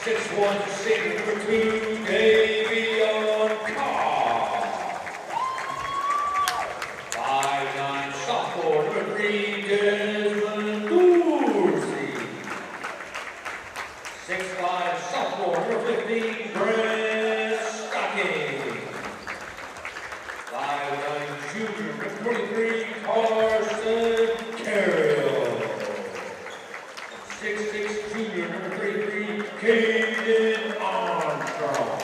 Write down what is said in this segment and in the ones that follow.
6'1", senior number 2, Davion Carr. 5'9", sophomore number 3, Desmond Dorsey. 6'5", sophomore number 15, Brent Stocking. 5'9", junior number 23, Carson Carroll. 6'6", junior number 33, Caden Armstrong.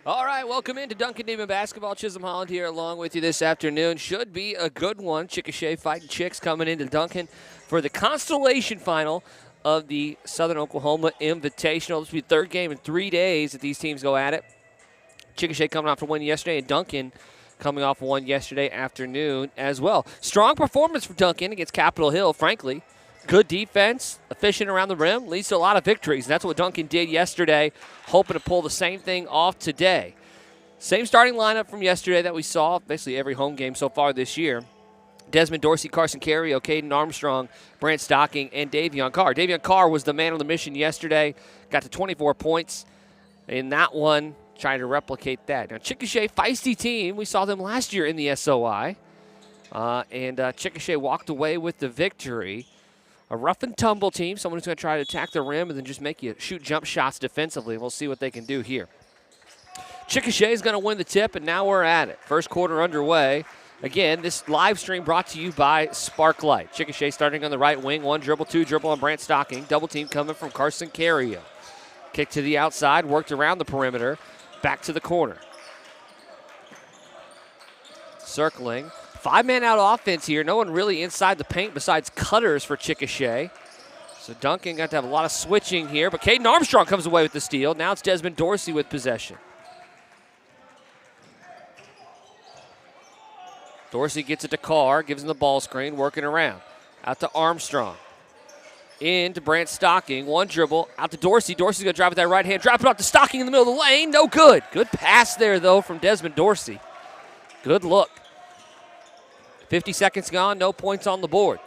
All right, welcome into Duncan Demon Basketball. Chisholm Holland here along with you this afternoon. Should be a good one. Chickasha Fighting Chicks coming into Duncan for the Constellation Final of the Southern Oklahoma Invitational. This will be the third game in 3 days that these teams go at it. Chickasha coming off a win yesterday, and Duncan coming off one yesterday afternoon as well. Strong performance for Duncan against Capitol Hill, frankly. Good defense, efficient around the rim, leads to a lot of victories. And that's what Duncan did yesterday, hoping to pull the same thing off today. Same starting lineup from yesterday that we saw basically every home game so far this year. Desmond Dorsey, Carson Carrio, Caden Armstrong, Brant Stocking, and Davion Carr. Davion Carr was the man on the mission yesterday, got to 24 points in that one, trying to replicate that. Now, Chickasha, feisty team. We saw them last year in the SOI, and Chickasha walked away with the victory. A rough and tumble team, someone who's going to try to attack the rim and then just make you shoot jump shots defensively. We'll see what they can do here. Chickasha is going to win the tip, and now we're at it. First quarter underway. Again, this live stream brought to you by Sparklight. Chickasha starting on the right wing, one dribble, two dribble on Brant Stocking. Double team coming from Carson Carrio. Kick to the outside, worked around the perimeter, back to the corner. Circling. Five-man out offense here. No one really inside the paint besides cutters for Chickasha. So Duncan got to have a lot of switching here, but Caden Armstrong comes away with the steal. Now it's Desmond Dorsey with possession. Dorsey gets it to Carr, gives him the ball screen, working around. Out to Armstrong. In to Brant Stocking. One dribble. Out to Dorsey. Dorsey's going to drive with that right hand. Drop it off to Stocking in the middle of the lane. No good. Good pass there, though, from Desmond Dorsey. Good look. 50 seconds gone. No points on the board.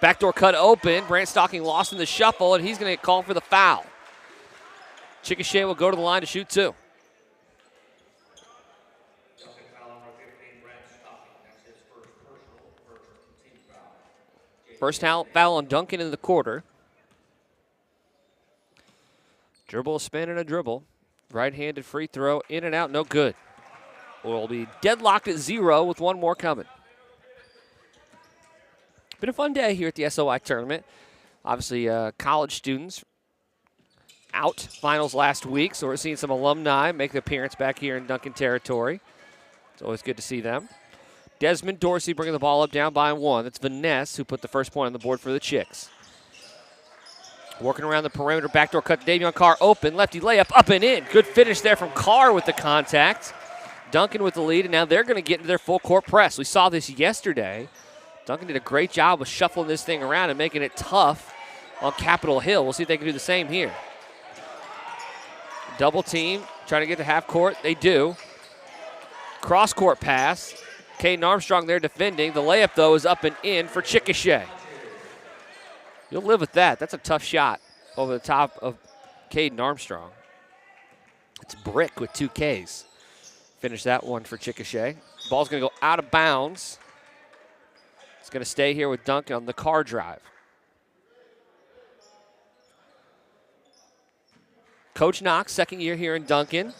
Backdoor cut open. Brant Stocking lost in the shuffle, and he's going to get called for the foul. Chickasha will go to the line to shoot two. First foul on Duncan in the quarter. Dribble, a spin, and a dribble. Right-handed free throw, in and out, no good. We'll be deadlocked at 0 with one more coming. Been a fun day here at the SOI tournament. Obviously, college students out finals last week, so we're seeing some alumni make the appearance back here in Duncan territory. It's always good to see them. Desmond Dorsey bringing the ball up down by one. That's Vanessa who put the first point on the board for the Chicks. Working around the perimeter, backdoor cut to Davion Carr, open, lefty layup, up and in. Good finish there from Carr with the contact. Duncan with the lead, and now they're going to get into their full court press. We saw this yesterday. Duncan did a great job of shuffling this thing around and making it tough on Capitol Hill. We'll see if they can do the same here. Double team, trying to get to half court. They do. Cross court pass. Caden Armstrong there defending. The layup, though, is up and in for Chickasha. You'll live with that. That's a tough shot over the top of Caden Armstrong. It's Brick with 2 Ks. Finish that one for Chickasha. Ball's going to go out of bounds. It's going to stay here with Duncan on the Carr drive. Coach Knox, second year here in Duncan.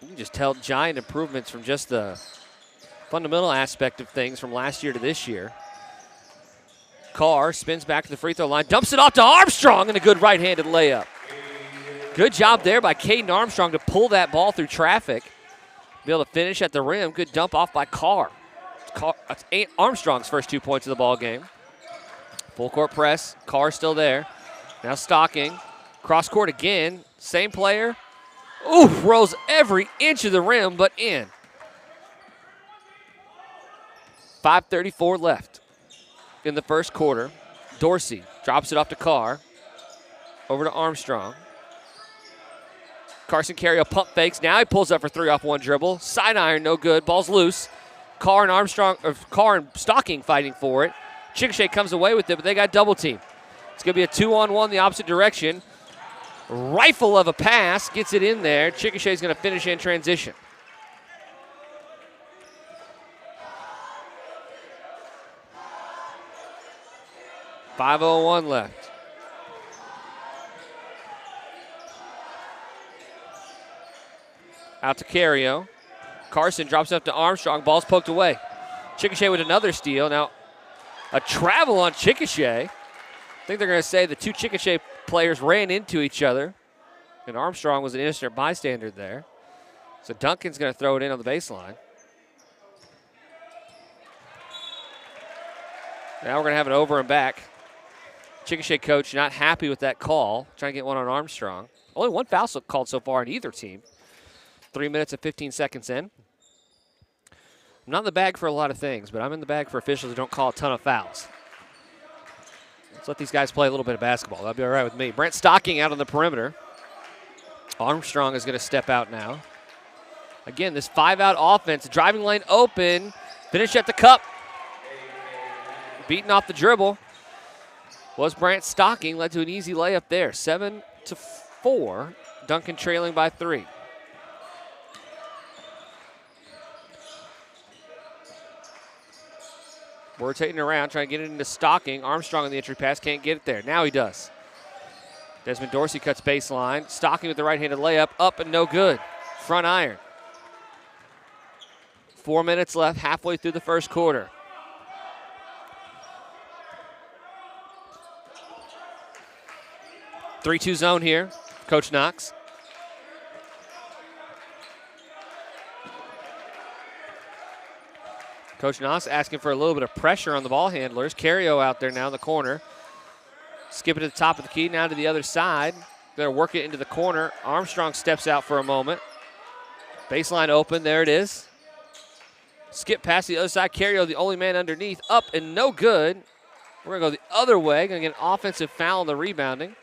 You can just tell giant improvements from just the fundamental aspect of things from last year to this year. Carr spins back to the free throw line, dumps it off to Armstrong, and a good right-handed layup. Good job there by Caden Armstrong to pull that ball through traffic. Be able to finish at the rim. Good dump off by Carr. That's Armstrong's first 2 points of the ball game. Full court press. Carr still there. Now Stocking. Cross court again. Same player. Ooh, rolls every inch of the rim, but in. 5:34 left in the first quarter. Dorsey drops it off to Carr. Over to Armstrong. Carson Carrier pump fakes. Now he pulls up for 3 off one dribble. Side iron, no good. Ball's loose. Carr and Stocking fighting for it. Chickasha comes away with it, but they got double team. It's going to be a 2-on-1 the opposite direction. Rifle of a pass, gets it in there. Chickasha is going to finish in transition. .501 left. Out to Carrio. Carson drops up to Armstrong. Ball's poked away. Chickasha with another steal. Now, a travel on Chickasha. I think they're going to say the 2 Chickasha players ran into each other, and Armstrong was an innocent bystander there. So Duncan's going to throw it in on the baseline. Now we're going to have an over and back. Chickasha coach not happy with that call, trying to get one on Armstrong. Only one foul called so far on either team. 3 minutes and 15 seconds in. I'm not in the bag for a lot of things, but I'm in the bag for officials who don't call a ton of fouls. Let's let these guys play a little bit of basketball. That'll be all right with me. Brent Stocking out on the perimeter. Armstrong is going to step out now. Again, this 5-out offense, driving lane open, finish at the cup. Beating off the dribble was Brent Stocking, led to an easy layup there. 7-4, Duncan trailing by 3. Rotating around, trying to get it into Stocking. Armstrong on the entry pass, can't get it there. Now he does. Desmond Dorsey cuts baseline. Stocking with the right-handed layup, up and no good. Front iron. 4 minutes left, halfway through the first quarter. Three-two zone here, Coach Knox. Coach Knox asking for a little bit of pressure on the ball handlers. Carrio out there now in the corner. Skip it to the top of the key, now to the other side. They're going to work it into the corner. Armstrong steps out for a moment. Baseline open, there it is. Skip past the other side. Carrio, the only man underneath, up and no good. We're going to go the other way. Going to get an offensive foul on the rebounding.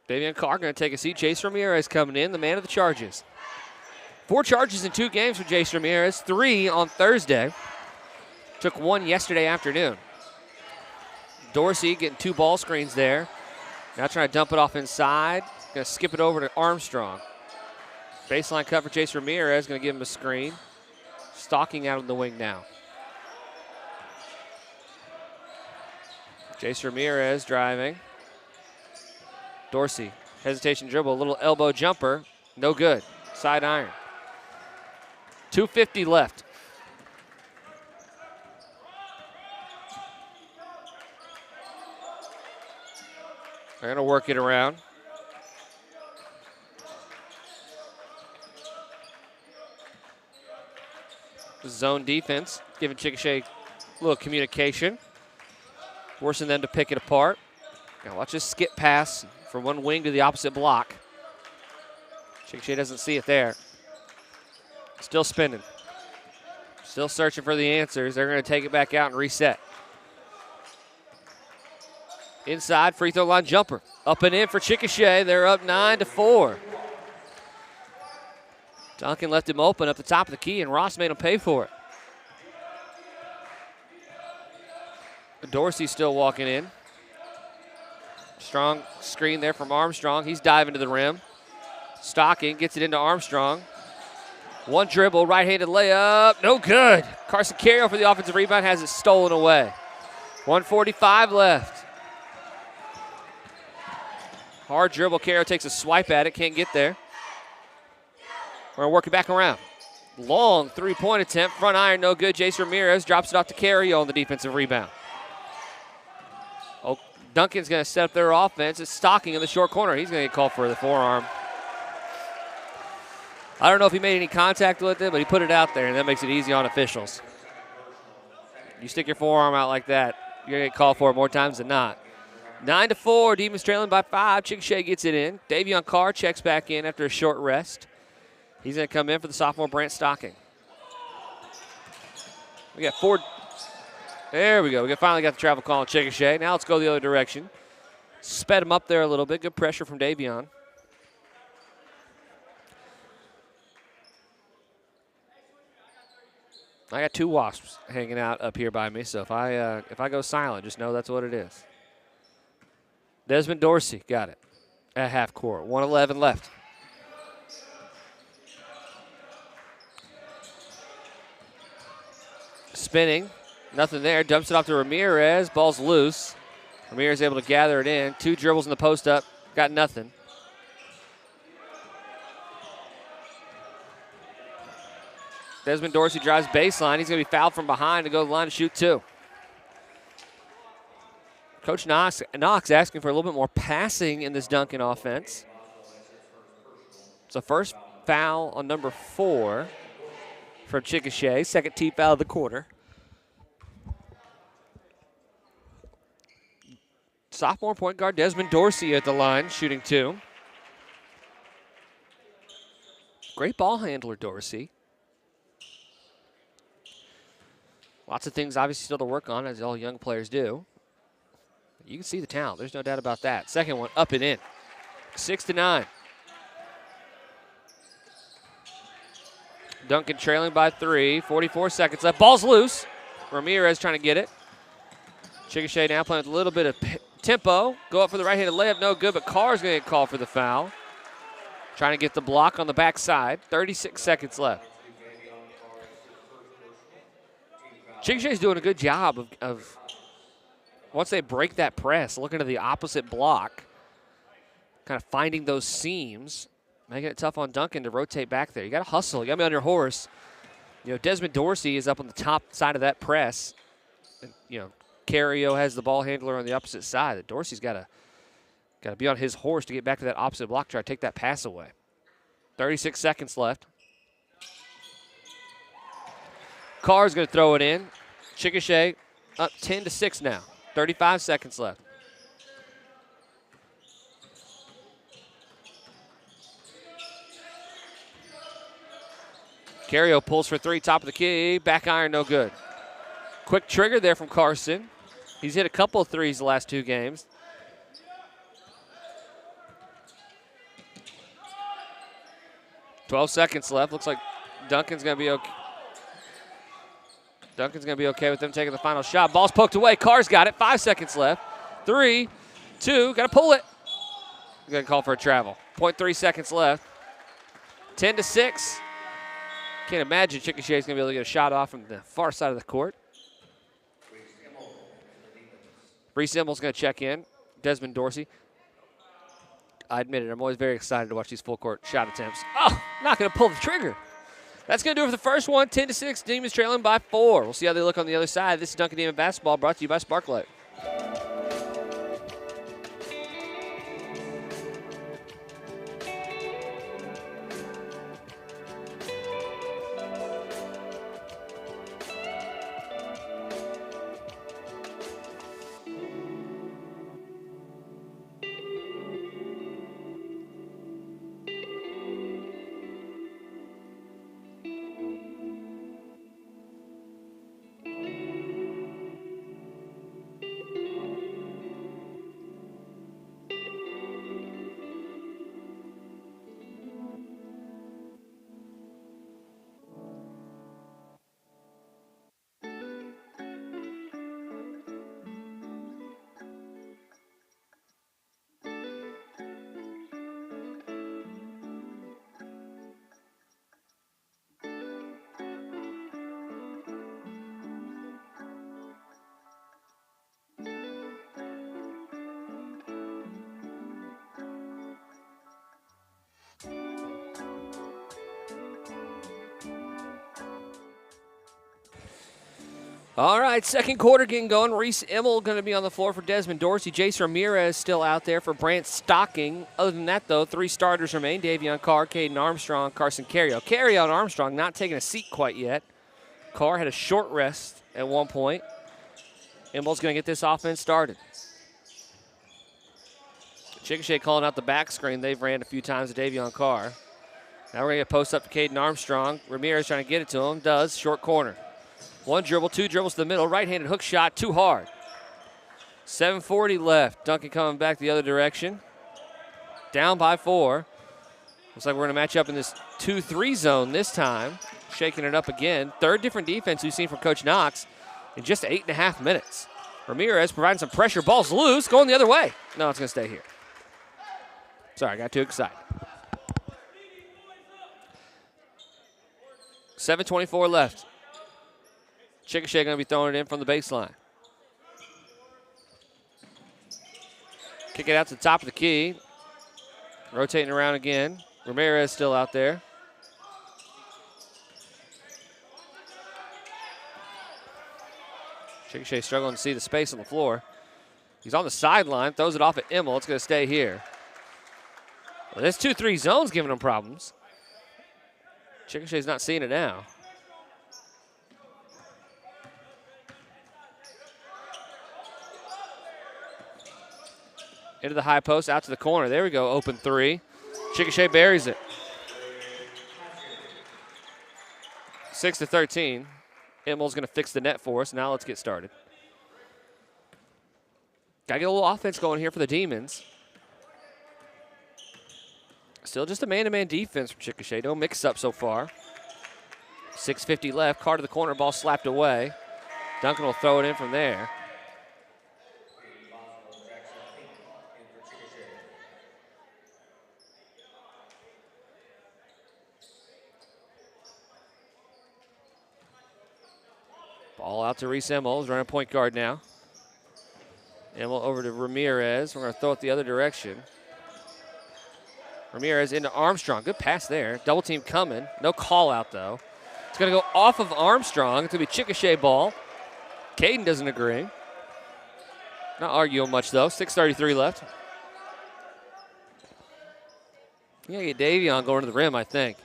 Davion Carr going to take a seat. Jace Ramirez coming in, the man of the charges. 4 charges in 2 games for Jace Ramirez, 3 on Thursday. Took 1 yesterday afternoon. Dorsey getting 2 ball screens there. Now trying to dump it off inside. Going to skip it over to Armstrong. Baseline cut for Jace Ramirez, going to give him a screen. Stocking out on the wing now. Jace Ramirez driving. Dorsey, hesitation dribble, a little elbow jumper, no good. Side iron. 2:50 left. They're going to work it around. Zone defense, giving Chickasha a little communication, forcing them to pick it apart. Now watch this skip pass from one wing to the opposite block. Chickasha doesn't see it there. Still spinning. Still searching for the answers. They're going to take it back out and reset. Inside, free throw line jumper. Up and in for Chickasha. They're up 9-4. Duncan left him open up the top of the key, and Ross made him pay for it. Dorsey still walking in. Strong screen there from Armstrong. He's diving to the rim. Stocking gets it into Armstrong. One dribble, right-handed layup, no good. Carson Carriel for the offensive rebound has it stolen away. 1:45 left. Hard dribble, Carriel takes a swipe at it, can't get there. We're going to work it back around. Long three-point attempt, front iron, no good. Jace Ramirez drops it off to Carriel on the defensive rebound. Oh, Duncan's going to set up their offense. It's Stocking in the short corner. He's going to get called for the forearm. I don't know if he made any contact with it, but he put it out there, and that makes it easy on officials. You stick your forearm out like that, you're going to get called for it more times than not. 9-4, Demons trailing by 5. Chickasha gets it in. Davion Carr checks back in after a short rest. He's going to come in for the sophomore Brant Stocking. We got 4. There we go. We finally got the travel call on Chickasha. Now let's go the other direction. Sped him up there a little bit. Good pressure from Davion. I got 2 Wasps hanging out up here by me, so if I go silent, just know that's what it is. Desmond Dorsey got it at half court. 1:11 left. Spinning, nothing there. Dumps it off to Ramirez. Ball's loose. Ramirez able to gather it in. 2 dribbles in the post up. Got nothing. Desmond Dorsey drives baseline. He's going to be fouled from behind to go to the line to shoot 2. Coach Knox asking for a little bit more passing in this Duncan offense. It's a first foul on number 4 from Chickasha. Second team foul of the quarter. Sophomore point guard Desmond Dorsey at the line, shooting 2. Great ball handler, Dorsey. Lots of things obviously still to work on, as all young players do. You can see the talent. There's no doubt about that. Second one up and in. 6-9. Duncan trailing by 3. 44 seconds left. Ball's loose. Ramirez trying to get it. Chickasha now playing with a little bit of tempo. Go up for the right-handed layup. No good, but Carr's going to get called for the foul. Trying to get the block on the backside. 36 seconds left. Chickasha's doing a good job of once they break that press, looking to the opposite block, kind of finding those seams, making it tough on Duncan to rotate back there. You got to hustle. You got to be on your horse. You know, Desmond Dorsey is up on the top side of that press. And, you know, Carriel has the ball handler on the opposite side. Dorsey's got to be on his horse to get back to that opposite block, try to take that pass away. 36 seconds left. Carr's going to throw it in. Chickasha up 10-6 now. 35 seconds left. Carriel pulls for 3, top of the key. Back iron, no good. Quick trigger there from Carson. He's hit a couple of threes the last 2 games. $12 left. Looks like Duncan's going to be okay. Duncan's going to be okay with them taking the final shot. Ball's poked away. Carr's got it. 5 seconds left. 3, 2, got to pull it. Going to call for a travel. 0.3 seconds left. 10-6. Can't imagine Chickasha is going to be able to get a shot off from the far side of the court. Reese Immels going to check in. Desmond Dorsey. I admit it, I'm always very excited to watch these full court shot attempts. Oh, not going to pull the trigger. That's going to do it for the first one. 10-6. Demons trailing by 4. We'll see how they look on the other side. This is Duncan Demon Basketball brought to you by Sparklight. All right, second quarter getting going. Reese Immel going to be on the floor for Desmond Dorsey. Jace Ramirez still out there for Brant Stocking. Other than that, though, 3 starters remain. Davion Carr, Caden Armstrong, Carson Carrion. Carrion Armstrong not taking a seat quite yet. Carr had a short rest at one point. Immel's going to get this offense started. Chickasha calling out the back screen. They've ran a few times to Davion Carr. Now we're going to get post up to Caden Armstrong. Ramirez trying to get it to him. Does. Short corner. 1 dribble, 2 dribbles to the middle. Right-handed hook shot, too hard. 7:40 left. Duncan coming back the other direction. Down by 4. Looks like we're going to match up in this 2-3 zone this time. Shaking it up again. 3rd different defense we've seen from Coach Knox in just 8.5 minutes. Ramirez providing some pressure. Ball's loose. Going the other way. No, it's going to stay here. Sorry, I got too excited. 7:24 left. Chickasha going to be throwing it in from the baseline. Kick it out to the top of the key. Rotating around again. Ramirez still out there. Chickasha struggling to see the space on the floor. He's on the sideline, throws it off at Immel. It's going to stay here. Well, this 2-3 zone's giving him problems. Chickasha's not seeing it now. Into the high post, out to the corner. There we go, open 3. Chickasha buries it. 6-13. Immel's going to fix the net for us. Now let's get started. Got to get a little offense going here for the Demons. Still just a man-to-man defense from Chickasha. No mix-up so far. 6:50 left. Carr to the corner. Ball slapped away. Duncan will throw it in from there. Ball out to Reese Immel. He's running point guard now. Immel over to Ramirez. We're going to throw it the other direction. Ramirez into Armstrong. Good pass there. Double team coming. No call out, though. It's going to go off of Armstrong. It's going to be Chickasha ball. Caden doesn't agree. Not arguing much, though. 6:33 left. Yeah, get Davion going to the rim, I think.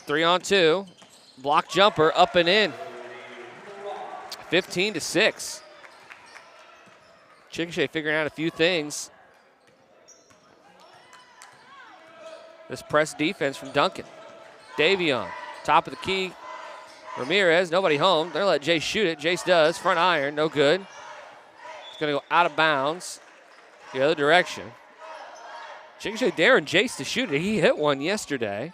3-on-2. Block jumper up and in. 15-6. Chickasha figuring out a few things. This press defense from Duncan. Davion, top of the key. Ramirez, nobody home. They're going to let Jace shoot it. Jace does. Front iron, no good. It's going to go out of bounds the other direction. Chickasha daring Jace to shoot it. He hit one yesterday.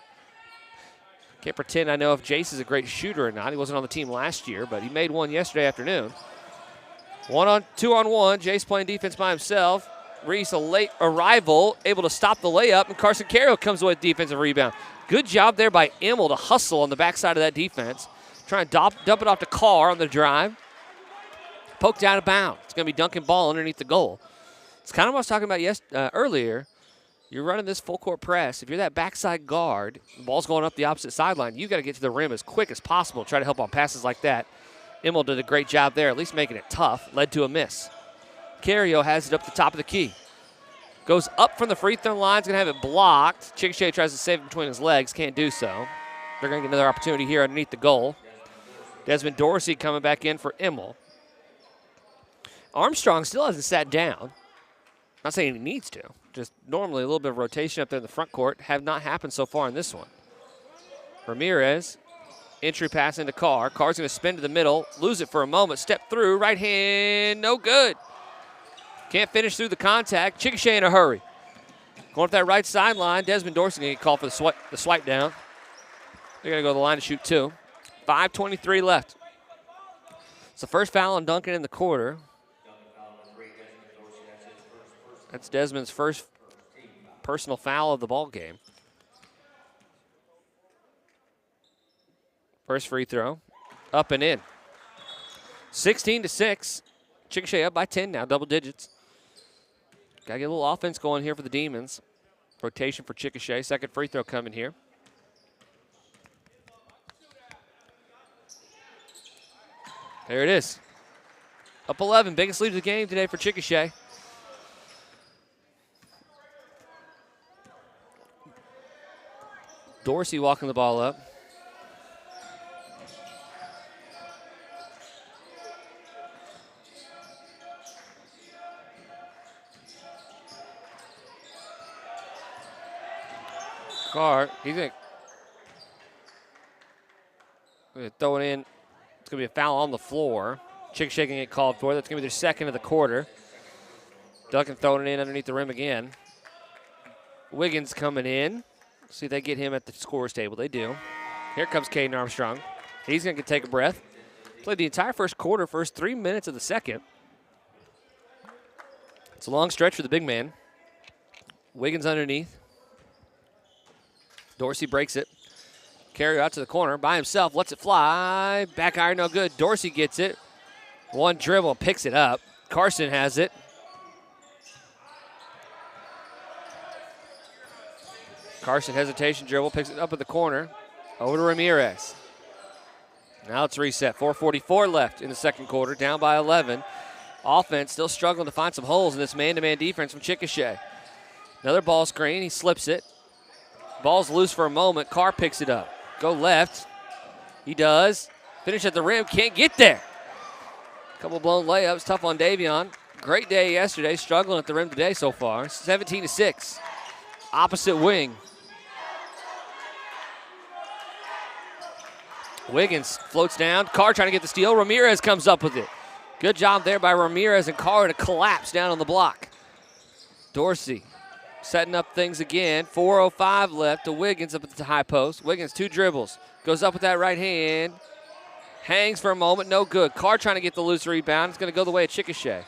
Can't pretend I know if Jace is a great shooter or not. He wasn't on the team last year, but he made one yesterday afternoon. 2-on-1. Jace playing defense by himself. Reese, a late arrival, able to stop the layup, and Carson Carrion comes away with defensive rebound. Good job there by Immel to hustle on the backside of that defense. Trying to dump it off to Carr on the drive. Poked out of bounds. It's going to be Duncan ball underneath the goal. It's kind of what I was talking about earlier. You're running this full court press. If you're that backside guard, the ball's going up the opposite sideline, you got to get to the rim as quick as possible. Try to help on passes like that. Immel did a great job there, at least making it tough. Led to a miss. Carrion has it up the top of the key. Goes up from the free throw line. He's going to have it blocked. Chickasha tries to save it between his legs. Can't do so. They're going to get another opportunity here underneath the goal. Desmond Dorsey coming back in for Immel. Armstrong still hasn't sat down. Not saying he needs to. Just normally a little bit of rotation up there in the front court. Have not happened so far in this one. Ramirez. Entry pass into Carr. Carr's going to spin to the middle. Lose it for a moment. Step through. Right hand. No good. Can't finish through the contact. Chickasha in a hurry. Going up that right sideline. Desmond Dorsey going to get called for the swipe down. They're going to go to the line to shoot 2. 5:23 left. It's the first foul on Duncan in the quarter. That's Desmond's first personal foul of the ball game. First free throw. Up and in. 16-6. Chickasha up by 10 now, double digits. Got to get a little offense going here for the Demons. Rotation for Chickasha. Second free throw coming here. There it is. Up 11, biggest lead of the game today for Chickasha. Dorsey walking the ball up. Carr, he's going to throw it in. It's going to be a foul on the floor. Chickasha can get called for. That's going to be their second of the quarter. Duncan throwing it in underneath the rim again. Wiggins coming in. See if they get him at the scorer's table. They do. Here comes Caden Armstrong. He's going to take a breath. Played the entire first quarter, first 3 minutes of the second. It's a long stretch for the big man. Wiggins underneath. Dorsey breaks it. Carry out to the corner by himself. Lets it fly. Back iron, no good. Dorsey gets it. One dribble, picks it up. Carson has it. Carson hesitation dribble, picks it up at the corner. Over to Ramirez. Now it's reset. 4:44 left in the second quarter, down by 11. Offense still struggling to find some holes in this man-to-man defense from Chickasha. Another ball screen, he slips it. Ball's loose for a moment. Carr picks it up. Go left. He does. Finish at the rim. Can't get there. Couple blown layups. Tough on Davion. Great day yesterday. Struggling at the rim today so far. 17-6. Opposite wing. Wiggins floats down. Carr trying to get the steal. Ramirez comes up with it. Good job there by Ramirez and Carr to collapse down on the block. Dorsey setting up things again. 4:05 left to Wiggins up at the high post. Wiggins, 2 dribbles. Goes up with that right hand. Hangs for a moment, no good. Carr trying to get the loose rebound. It's going to go the way of Chickasha.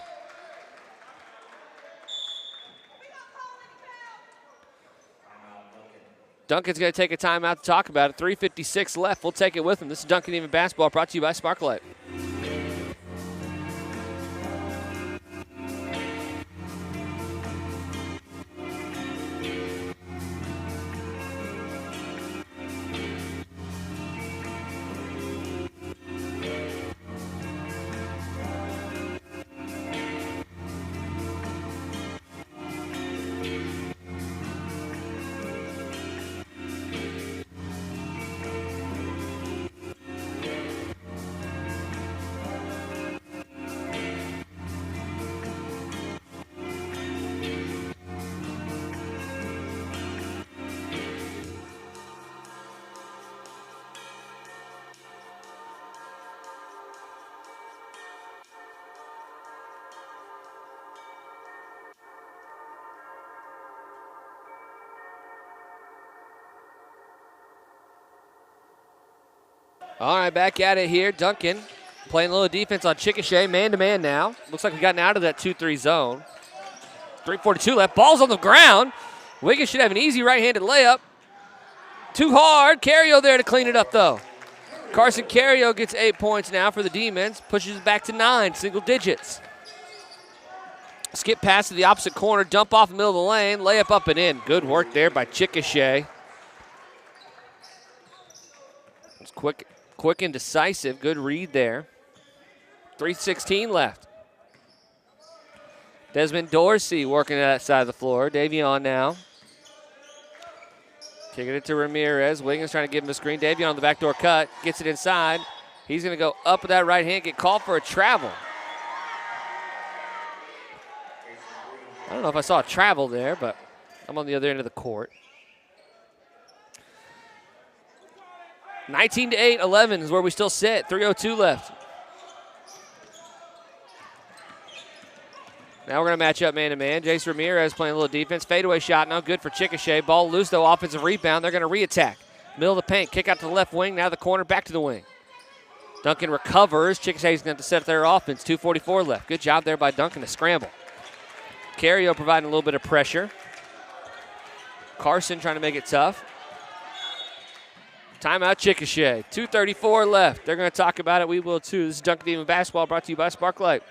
Duncan's going to take a timeout to talk about it. 3:56 left. We'll take it with him. This is Duncan Demon Basketball brought to you by Sparklight. All right, back at it here. Duncan playing a little defense on Chickasha, man-to-man now. Looks like we've gotten out of that 2-3 zone. 3:42 left. Ball's on the ground. Wiggins should have an easy right-handed layup. Too hard. Carrio there to clean it up, though. Carson Carrio gets 8 points now for the Demons. Pushes it back to 9, single digits. Skip pass to the opposite corner. Dump off the middle of the lane. Layup up and in. Good work there by Chickasha. It's quick and decisive. Good read there. 3:16 left. Desmond Dorsey working at that side of the floor. Davion now. Kicking it to Ramirez. Wiggins trying to give him a screen. Davion on the backdoor cut. Gets it inside. He's going to go up with that right hand. Get called for a travel. I don't know if I saw a travel there, but I'm on the other end of the court. 19-8, 11 is where we still sit. 3:02 left. Now we're going to match up man-to-man. Jace Ramirez playing a little defense. Fadeaway shot, no good for Chickasha. Ball loose, though, offensive rebound. They're going to re-attack. Middle of the paint, kick out to the left wing. Now the corner, back to the wing. Duncan recovers. Chickasha's going to set up their offense. 2:44 left. Good job there by Duncan to scramble. Carrio providing a little bit of pressure. Carson trying to make it tough. Timeout Chickasha. 2:34 left. They're going to talk about it. We will too. This is Duncan Demon Basketball brought to you by Sparklight.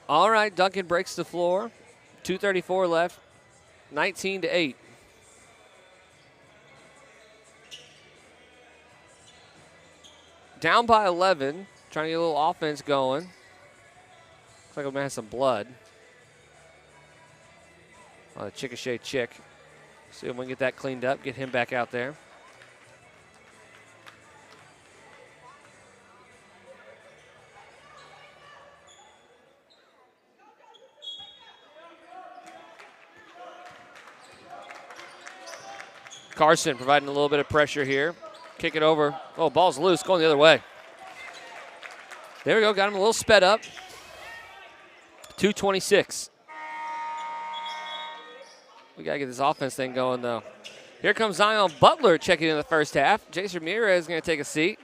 All right, Duncan breaks the floor. 2:34 left. 19-8. Down by 11. Trying to get a little offense going. Looks like I'm going to have some blood. The Chickasha Chick. See if we can get that cleaned up, get him back out there. Carson providing a little bit of pressure here. Kick it over. Oh, ball's loose, going the other way. There we go, got him a little sped up. 2:26. We got to get this offense thing going, though. Here comes Zion Butler checking in the first half. Jason Ramirez is going to take a seat.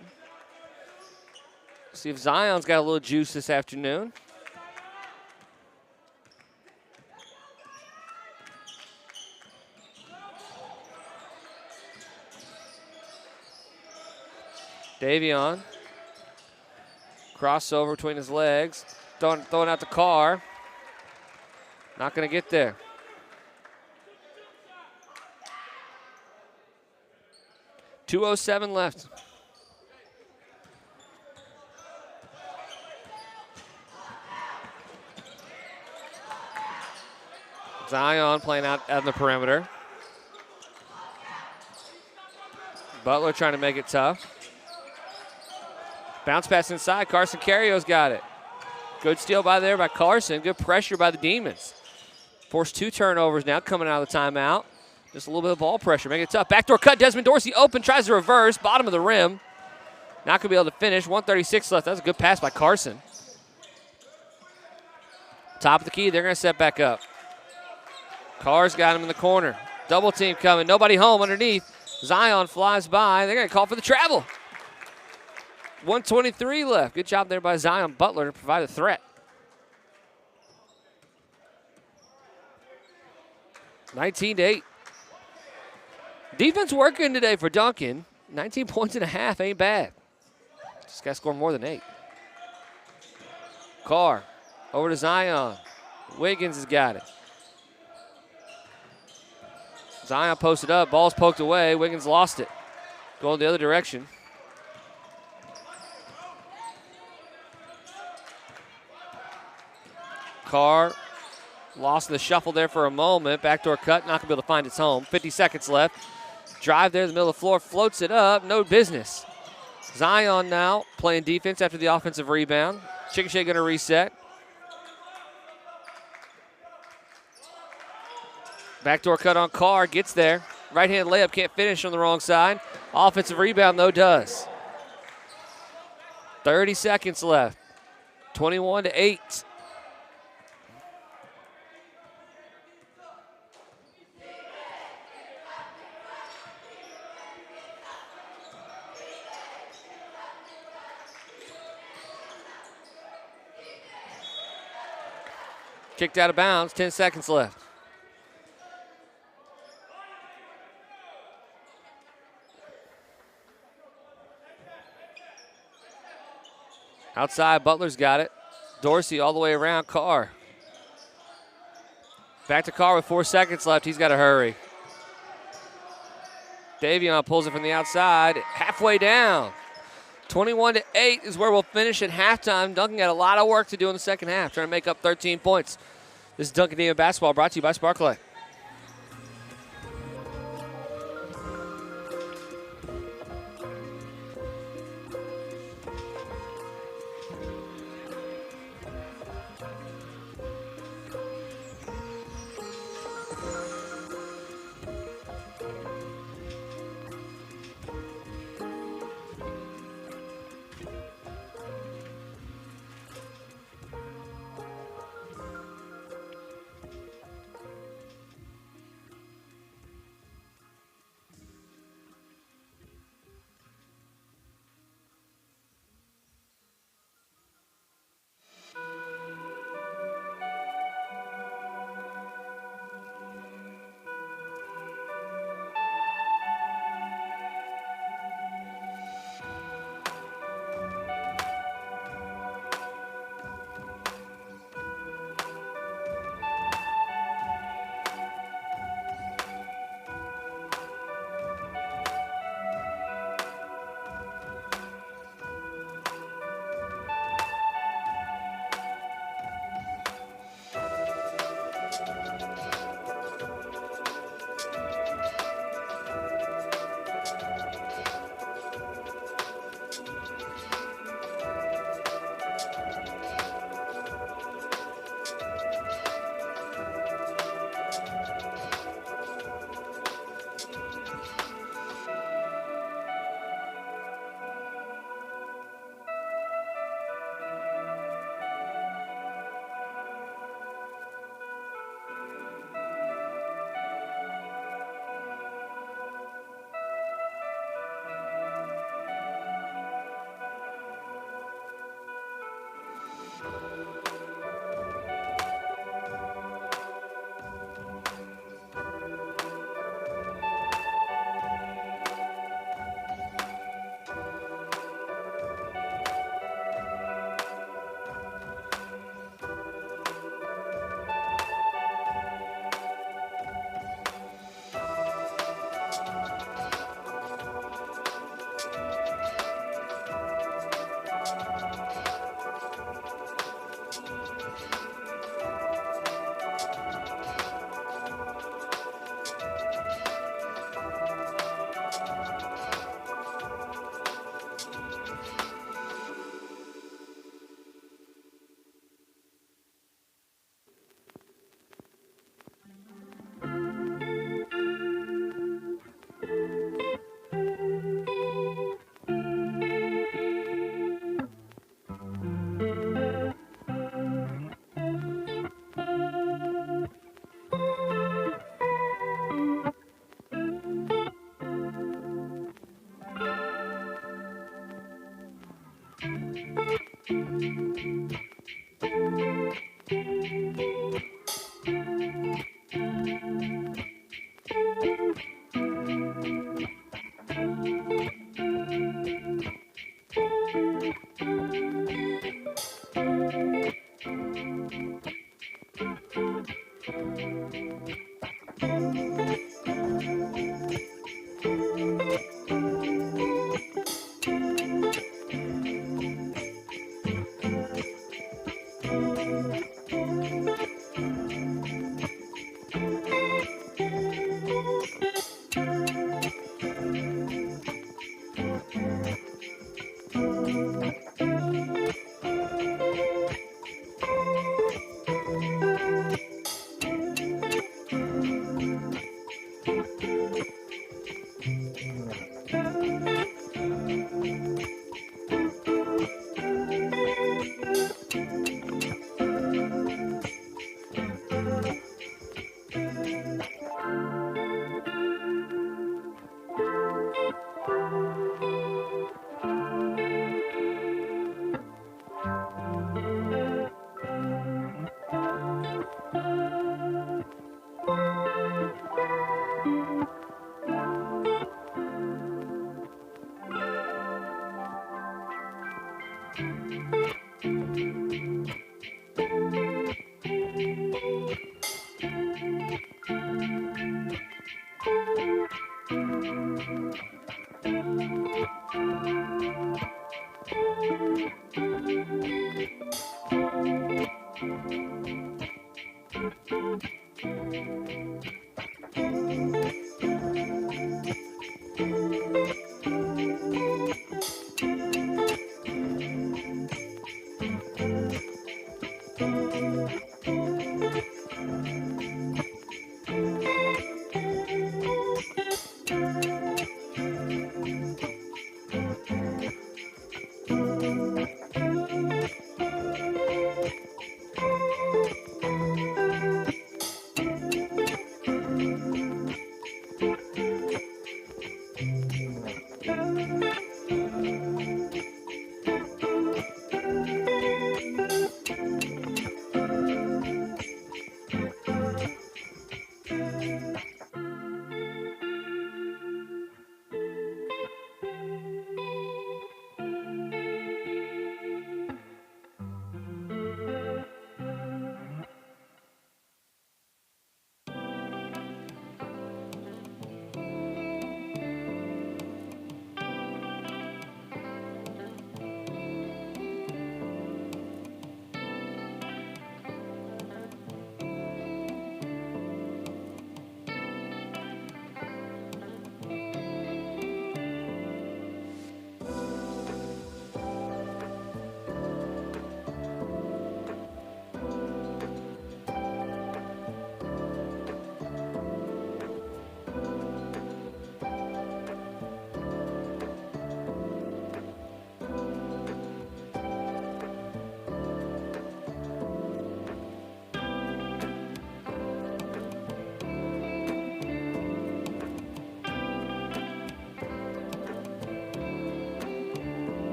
See if Zion's got a little juice this afternoon. Davion. Crossover between his legs. Throwing out the car. Not going to get there. .207 left. Zion playing out on the perimeter. Butler trying to make it tough. Bounce pass inside. Carson Carrio's got it. Good steal by Carson. Good pressure by the Demons. Forced 2 turnovers now coming out of the timeout. Just a little bit of ball pressure. Make it tough. Backdoor cut. Desmond Dorsey open. Tries to reverse. Bottom of the rim. Not going to be able to finish. 1:36 left. That's a good pass by Carson. Top of the key. They're going to set back up. Carr's got him in the corner. Double team coming. Nobody home underneath. Zion flies by. They're going to call for the travel. 1:23 left. Good job there by Zion Butler to provide a threat. 19-8. Defense working today for Duncan. 19 points and a half ain't bad. Just got to score more than 8. Carr over to Zion. Wiggins has got it. Zion posted up. Ball's poked away. Wiggins lost it. Going the other direction. Carr lost in the shuffle there for a moment. Backdoor cut, not going to be able to find its home. 50 seconds left. Drive there in the middle of the floor, floats it up, no business. Zion now playing defense after the offensive rebound. Chickasha going to reset. Backdoor cut on Carr, gets there. Right-hand layup, can't finish on the wrong side. Offensive rebound, though, does. 30 seconds left. 21-8. Kicked out of bounds, 10 seconds left. Outside, Butler's got it. Dorsey all the way around, Carr. Back to Carr with 4 seconds left. He's got to hurry. Davion pulls it from the outside, halfway down. 21-8 is where we'll finish at halftime. Duncan got a lot of work to do in the second half, trying to make up 13 points. This is Duncan Demons Basketball brought to you by Sparklight.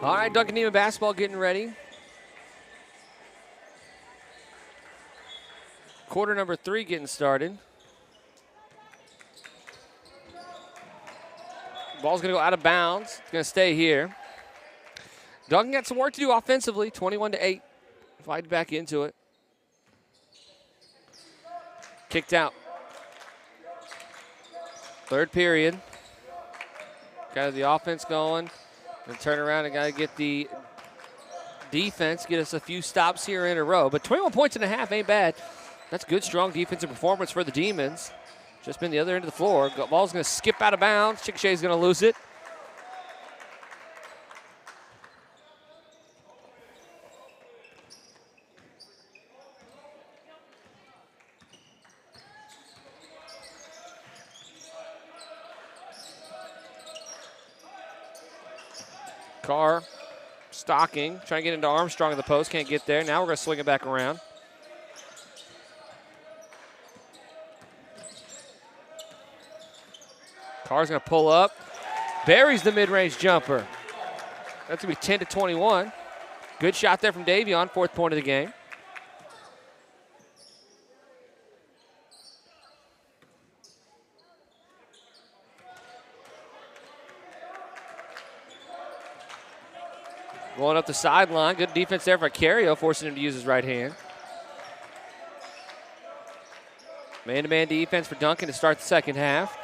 All right, Duncan Demon basketball getting ready. Quarter number 3 getting started. Ball's going to go out of bounds. It's going to stay here. Duncan got some work to do offensively, 21-8. Fight back into it. Kicked out. Third period. Got the offense going. And turn around and got to get the defense, get us a few stops here in a row. But 21 points and a half ain't bad. That's good, strong defensive performance for the Demons. Just been the other end of the floor. Ball's going to skip out of bounds. Chickasha's going to lose it. Carr stocking, trying to get into Armstrong at the post, can't get there. Now we're going to swing it back around. Carr's going to pull up, buries the mid-range jumper. That's going to be 10-21. Good shot there from Davion, 4th point of the game. Going up the sideline. Good defense there for Cario, forcing him to use his right hand. Man-to-man defense for Duncan to start the second half.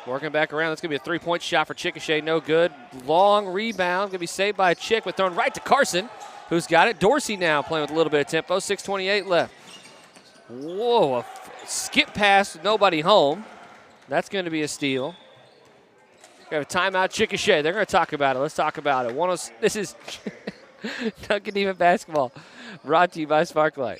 Working back around. That's going to be a 3-point shot for Chickasha. No good. Long rebound. Going to be saved by a Chick, but thrown right to Carson, who's got it. Dorsey now playing with a little bit of tempo. 6:28 left. Whoa, a skip pass with nobody home. That's going to be a steal. We have a timeout, Chickasha. They're going to talk about it. Let's talk about it. This is Duncan Demon basketball, brought to you by Sparklight.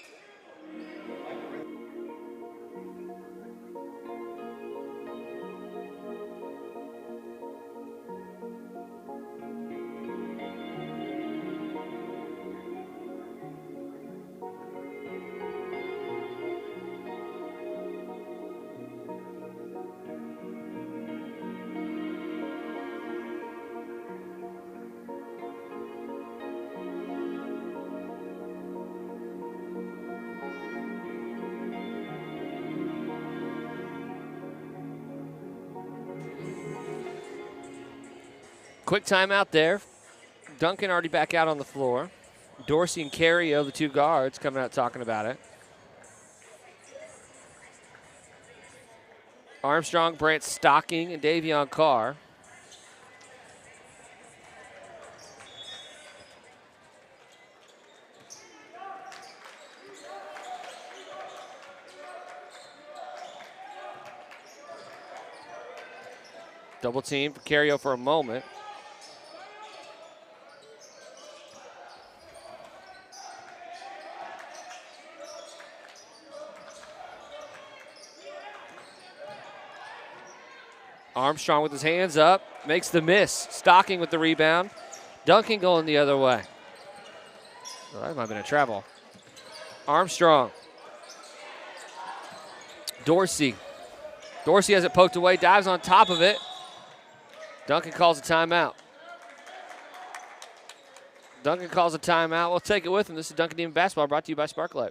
Quick timeout there. Duncan already back out on the floor. Dorsey and Cario, the 2 guards, coming out talking about it. Armstrong, Brant Stocking, and Davion Carr. Double team for Cario for a moment. Armstrong with his hands up, makes the miss. Stocking with the rebound. Duncan going the other way. Oh, that might have been a travel. Armstrong. Dorsey. Dorsey has it poked away, dives on top of it. Duncan calls a timeout. Duncan calls a timeout. We'll take it with him. This is Duncan Demon basketball, brought to you by Sparklight.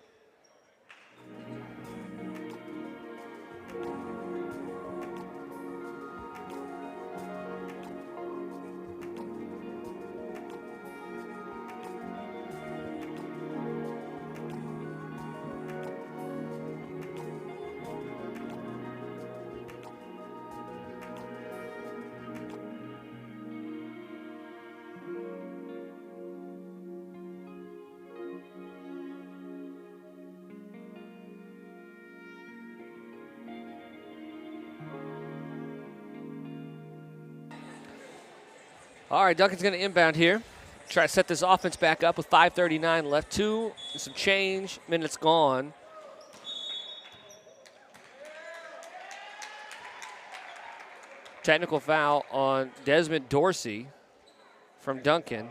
All right, Duncan's going to inbound here. Try to set this offense back up with 5:39 left. 2 and some change minutes gone. Technical foul on Desmond Dorsey from Duncan.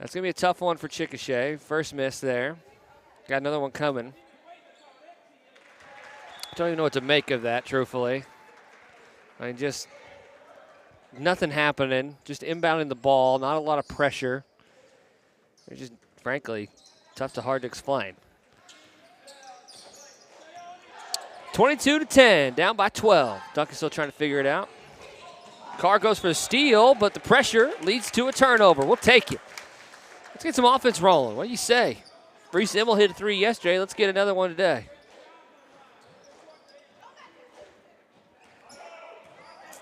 That's going to be a tough one for Chickasha. First miss there. Got another one coming. Don't even know what to make of that, truthfully. I mean, just nothing happening. Just inbounding the ball. Not a lot of pressure. It's just, frankly, tough to hard to explain. 22-10, down by 12. Duncan's still trying to figure it out. Carr goes for the steal, but the pressure leads to a turnover. We'll take it. Let's get some offense rolling. What do you say? Reese Immel hit a 3 yesterday. Let's get another one today.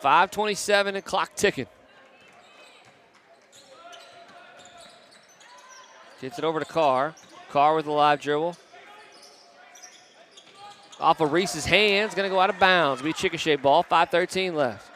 5:27 and clock ticking. Gets it over to Carr. Carr with a live dribble. Off of Reese's hands, going to go out of bounds. Be Chickasha ball, 5:13 left.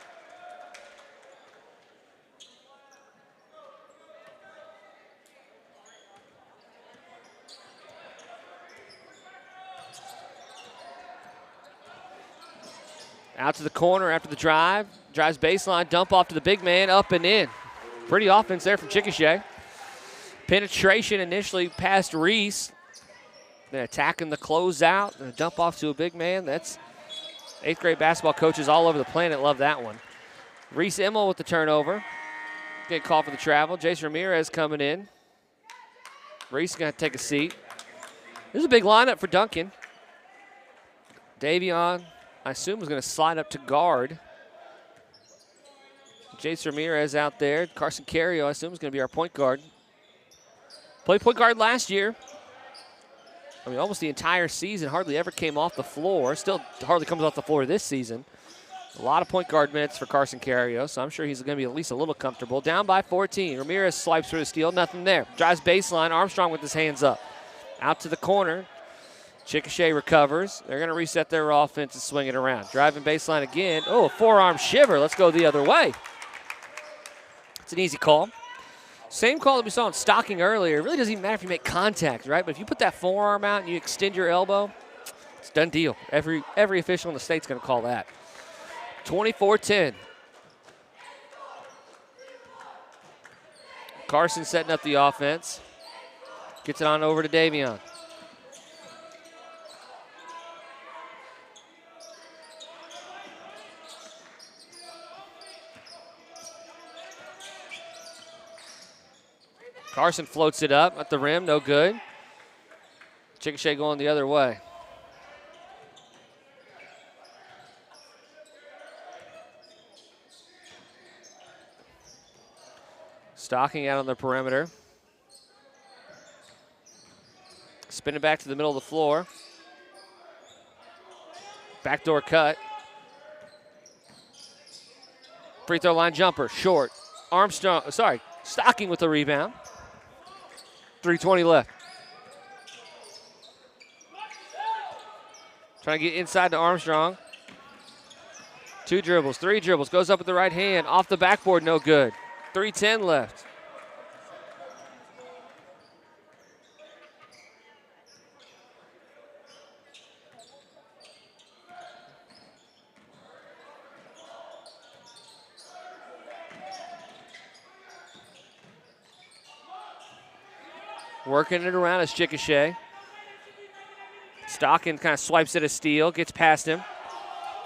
Out to the corner after the drive. Drives baseline, dump off to the big man, up and in. Pretty offense there from Chickasha. Penetration initially past Reese. Then attacking the closeout and a dump off to a big man. That's 8th grade basketball coaches all over the planet love that one. Reese Immel with the turnover. Get called for the travel. Jace Ramirez coming in. Reese is going to take a seat. This is a big lineup for Duncan. Davion, I assume, is going to slide up to guard. Jace Ramirez out there. Carson Cario, I assume, is going to be our point guard. Played point guard last year. I mean, almost the entire season, hardly ever came off the floor. Still hardly comes off the floor this season. A lot of point guard minutes for Carson Cario, so I'm sure he's going to be at least a little comfortable. Down by 14. Ramirez swipes for the steal, nothing there. Drives baseline, Armstrong with his hands up. Out to the corner. Chickasha recovers. They're going to reset their offense and swing it around. Driving baseline again. Oh, a forearm shiver. Let's go the other way. It's an easy call. Same call that we saw in Stocking earlier. It really doesn't even matter if you make contact, right? But if you put that forearm out and you extend your elbow, it's a done deal. Every official in the state's going to call that. 24-10. Carson setting up the offense. Gets it on over to Davion. Carson floats it up at the rim, no good. Chickasha going the other way. Stocking out on the perimeter. Spin it back to the middle of the floor. Backdoor cut. Free throw line jumper, short. Stocking with the rebound. 3:20 left. Trying to get inside to Armstrong. 2 dribbles, 3 dribbles. Goes up with the right hand. Off the backboard, no good. 3:10 left. Working it around is Chickasha. Stocking kind of swipes at a steal, gets past him.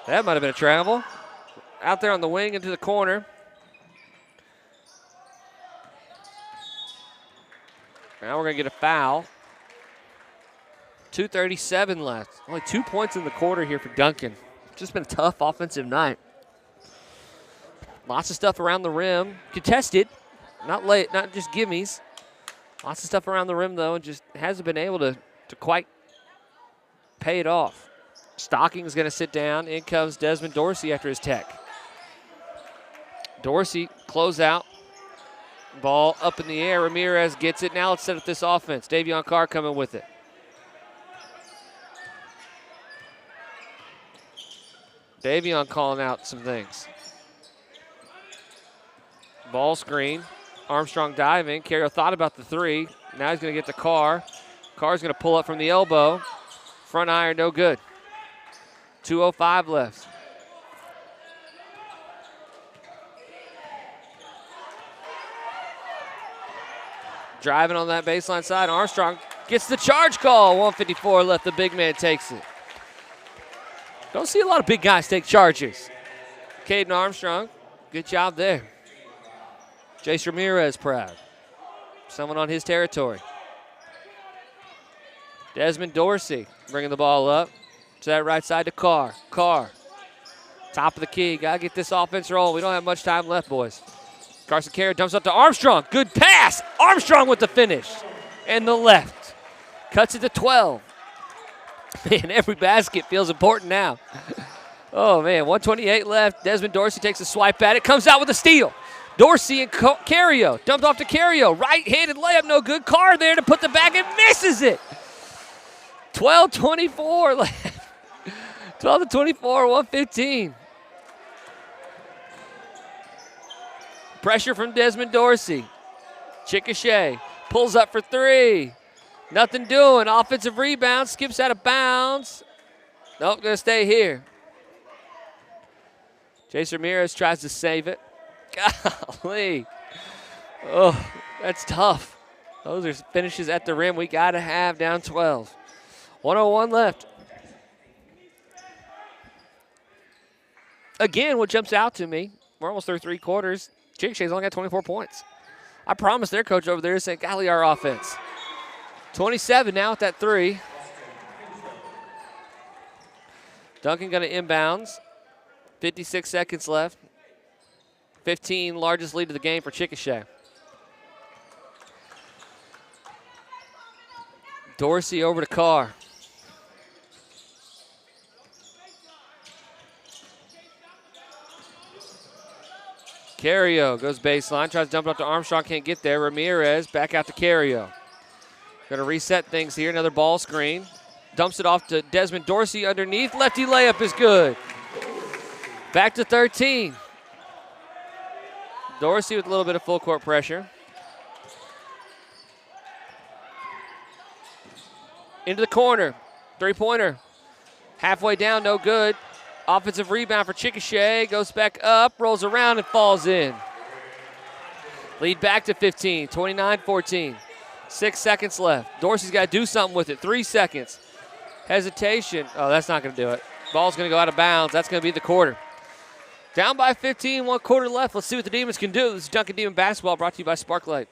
That might have been a travel. Out there on the wing into the corner. Now we're going to get a foul. 2:37 left. Only 2 points in the quarter here for Duncan. Just been a tough offensive night. Lots of stuff around the rim. Contested. Not late, not just gimmies. Lots of stuff around the rim, though, and just hasn't been able to quite pay it off. Stocking's going to sit down. In comes Desmond Dorsey after his tech. Dorsey, close out. Ball up in the air. Ramirez gets it. Now let's set up this offense. Davion Carr coming with it. Davion calling out some things. Ball screen. Armstrong diving. Carroll thought about the 3. Now he's going to get to Carr. Carr's going to pull up from the elbow. Front iron, no good. 2:05 left. Driving on that baseline side. Armstrong gets the charge call. 154 left. The big man takes it. Don't see a lot of big guys take charges. Caden Armstrong, good job there. Jace Ramirez proud. Someone on his territory. Desmond Dorsey bringing the ball up to that right side to Carr. Carr, top of the key. Got to get this offense rolling. We don't have much time left, boys. Carson Carey dumps up to Armstrong. Good pass. Armstrong with the finish. And the left. Cuts it to 12. Man, every basket feels important now. Oh, man, 128 left. Desmond Dorsey takes a swipe at it. Comes out with a steal. Dorsey and Carrio. Dumped off to Carrio. Right-handed layup, no good. Carr there to put the back and misses it. 12-24 left. 12-24, 115. Pressure from Desmond Dorsey. Chickasha pulls up for three. Nothing doing. Offensive rebound. Skips out of bounds. Nope, going to stay here. Jace Ramirez tries to save it. Golly. Oh, that's tough. Those are finishes at the rim we got to have down 12. 101 left. Again, what jumps out to me, we're almost through three quarters. Chickasha's only got 24 points. I promise their coach over there is saying, golly, our offense. 27 now at that three. Duncan going to inbounds. 56 seconds left. 15, largest lead of the game for Chickasha. Dorsey over to Carr. Carrio goes baseline, tries to dump it up to Armstrong, can't get there. Ramirez back out to Carrio. Going to reset things here, another ball screen. Dumps it off to Desmond Dorsey underneath. Lefty layup is good. Back to 13. Dorsey with a little bit of full court pressure. Into the corner. Three-pointer. Halfway down, no good. Offensive rebound for Chickasha. Goes back up, rolls around, and falls in. Lead back to 15, 29-14. 6 seconds left. Dorsey's got to do something with it. 3 seconds. Hesitation. Oh, that's not going to do it. Ball's going to go out of bounds. That's going to be the quarter. Down by 15, 1 quarter left. Let's see what the Demons can do. This is Duncan Demon Basketball brought to you by Sparklight.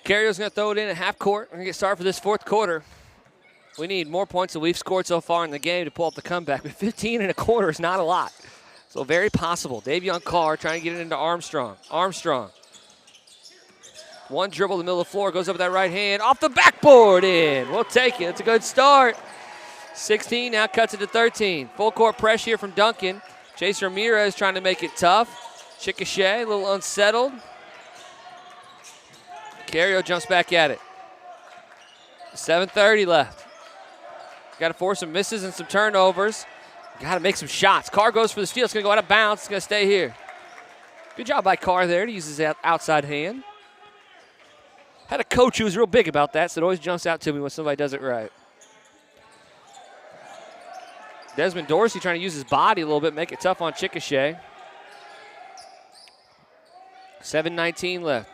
Carrio's going to throw it in at half court. We're going to get started for this fourth quarter. We need more points than we've scored so far in the game to pull up the comeback. But 15 and a quarter is not a lot. So very possible. Davion Carr trying to get it into Armstrong. Armstrong. One dribble in the middle of the floor. Goes up with that right hand. Off the backboard in. We'll take it. It's a good start. 16 now cuts it to 13. Full court pressure here from Duncan. Jace Ramirez trying to make it tough. Chickasha a little unsettled. Carrio jumps back at it. 7:30 left. Got to force some misses and some turnovers. Got to make some shots. Carr goes for the steal. It's going to go out of bounds. It's going to stay here. Good job by Carr there to use his outside hand. Had a coach who was real big about that, so it always jumps out to me when somebody does it right. Desmond Dorsey trying to use his body a little bit, make it tough on Chickasha. 7:19 left.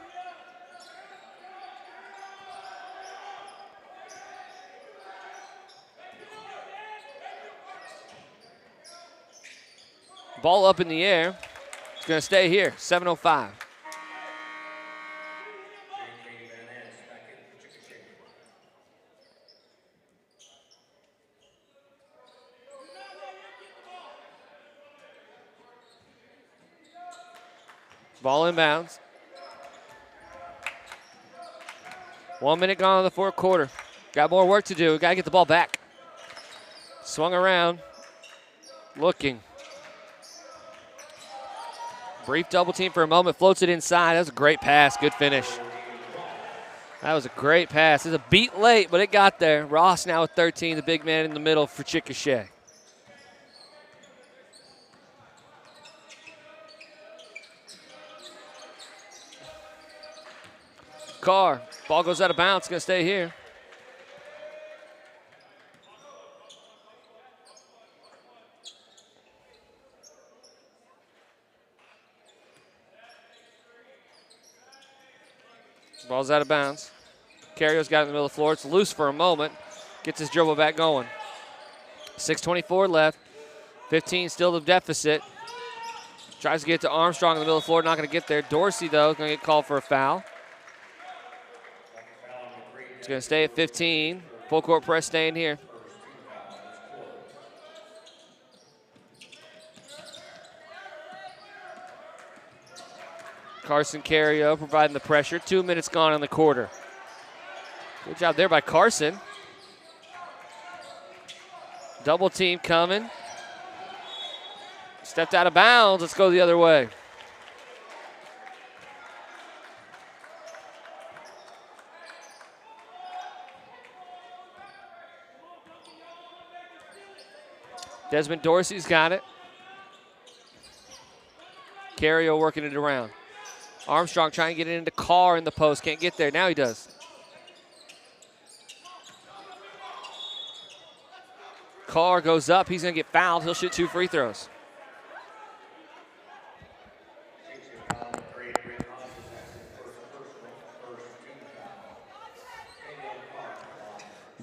Ball up in the air. It's going to stay here, 7:05. Ball inbounds. 1 minute gone in the fourth quarter. Got more work to do. Got to get the ball back. Swung around. Looking. Brief double team for a moment. Floats it inside. That was a great pass. Good finish. That was a great pass. It's a beat late, but it got there. Ross now with 13, the big man in the middle for Chickasha. Carr. Ball goes out of bounds. Going to stay here. Ball's out of bounds. Carrio's got it in the middle of the floor. It's loose for a moment. Gets his dribble back going. 6:24 left. 15 still the deficit. Tries to get to Armstrong in the middle of the floor. Not going to get there. Dorsey, though, is going to get called for a foul. It's going to stay at 15. Full court press staying here. Carson Carrio providing the pressure. 2 minutes gone in the quarter. Good job there by Carson. Double team coming. Stepped out of bounds. Let's go the other way. Desmond Dorsey's got it. Carrio working it around. Armstrong trying to get it into Carr in the post. Can't get there. Now he does. Carr goes up. He's going to get fouled. He'll shoot 2 free throws.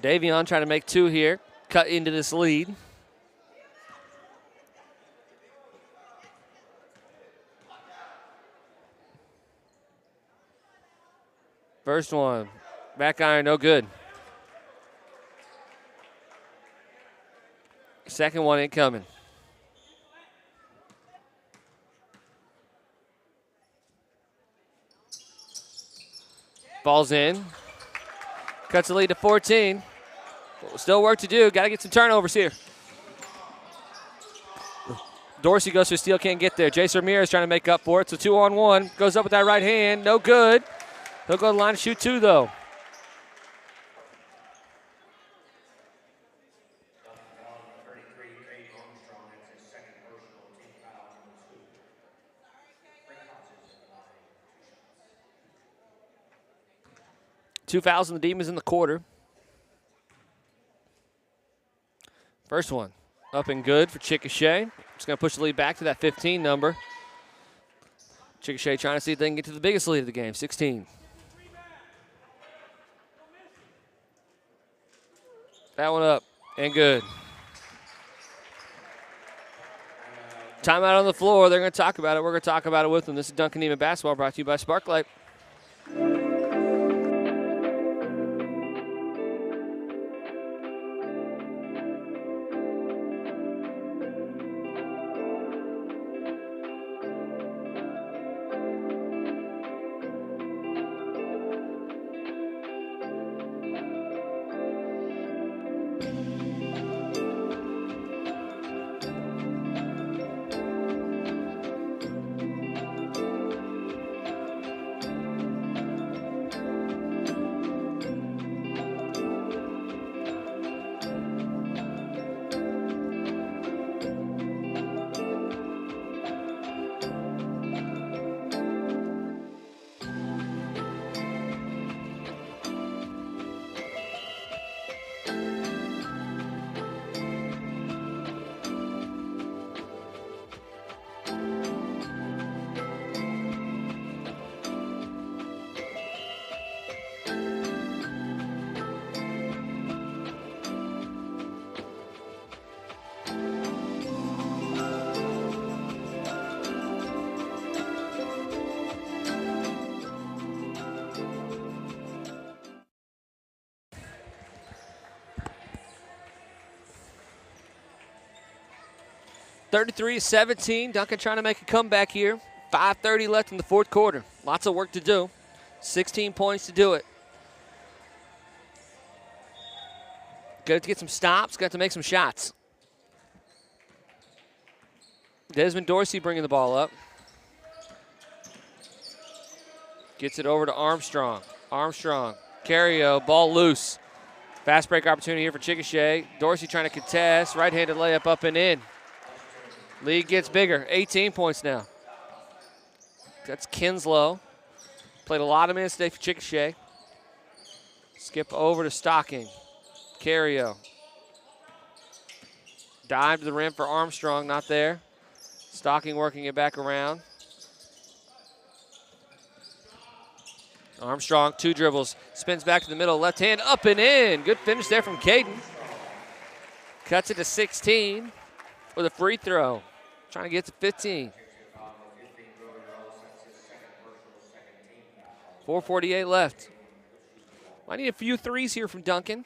Davion trying to make 2 here. Cut into this lead. First one, back iron, no good. Second one incoming. Ball's in. Cuts the lead to 14. Still work to do. Got to get some turnovers here. Dorsey goes for a steal, can't get there. Jason Ramirez trying to make up for it. So 2-on-1. Goes up with that right hand. No good. He'll go to the line and shoot 2, though. Two fouls on the Demons in the quarter. First one up and good for Chickasha. Just going to push the lead back to that 15 number. Chickasha trying to see if they can get to the biggest lead of the game, 16. That one up and good. Timeout on the floor. They're going to talk about it. We're going to talk about it with them. This is Duncan Lady Basketball brought to you by Sparklight. 33-17. Duncan trying to make a comeback here. 5:30 left in the fourth quarter. Lots of work to do. 16 points to do it. Got to get some stops. Got to make some shots. Desmond Dorsey bringing the ball up. Gets it over to Armstrong. Armstrong. Carrio. Ball loose. Fast break opportunity here for Chickasha. Dorsey trying to contest. Right-handed layup up and in. Lead gets bigger. 18 points now. That's Kinslow. Played a lot of minutes today for Chickasha. Skip over to Stocking. Carrio. Dive to the rim for Armstrong. Not there. Stocking working it back around. Armstrong, 2 dribbles. Spins back to the middle. Left hand up and in. Good finish there from Caden. Cuts it to 16 with a free throw. Trying to get to 15. 4:48 left. Might need a few threes here from Duncan.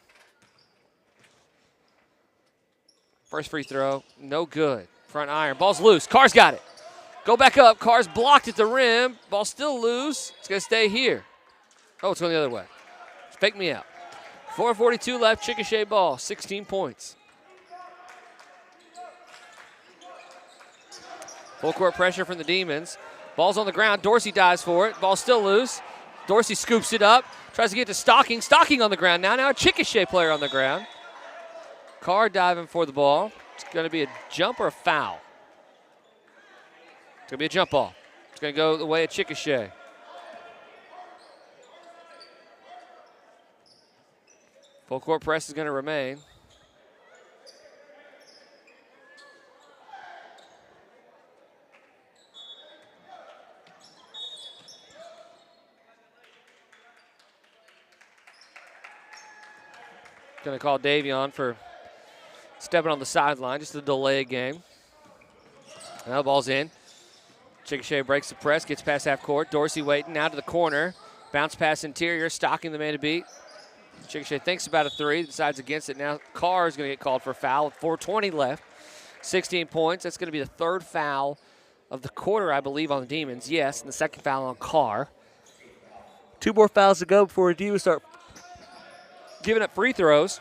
First free throw, no good. Front iron, ball's loose. Carr's got it. Go back up. Carr's blocked at the rim. Ball still loose. It's going to stay here. Oh, it's going the other way. Fake me out. 4:42 left. Chickasha ball. 16 points. Full court pressure from the Demons. Ball's on the ground. Dorsey dives for it. Ball's still loose. Dorsey scoops it up. Tries to get to Stocking. Stocking on the ground now. Now a Chickasha player on the ground. Carr diving for the ball. It's going to be a jump or a foul. It's going to be a jump ball. It's going to go the way of Chickasha. Full court press is going to remain. Going to call Davion for stepping on the sideline, just to delay a game. Now the ball's in. Chickasha breaks the press, gets past half court. Dorsey waiting, now to the corner. Bounce pass interior, Stocking the man to beat. Chickasha thinks about a three, decides against it. Now Carr is going to get called for a foul with 4:20 left. 16 points. That's going to be the third foul of the quarter, I believe, on the Demons. Yes, and the second foul on Carr. 2 more fouls to go before the Demons start giving up free throws.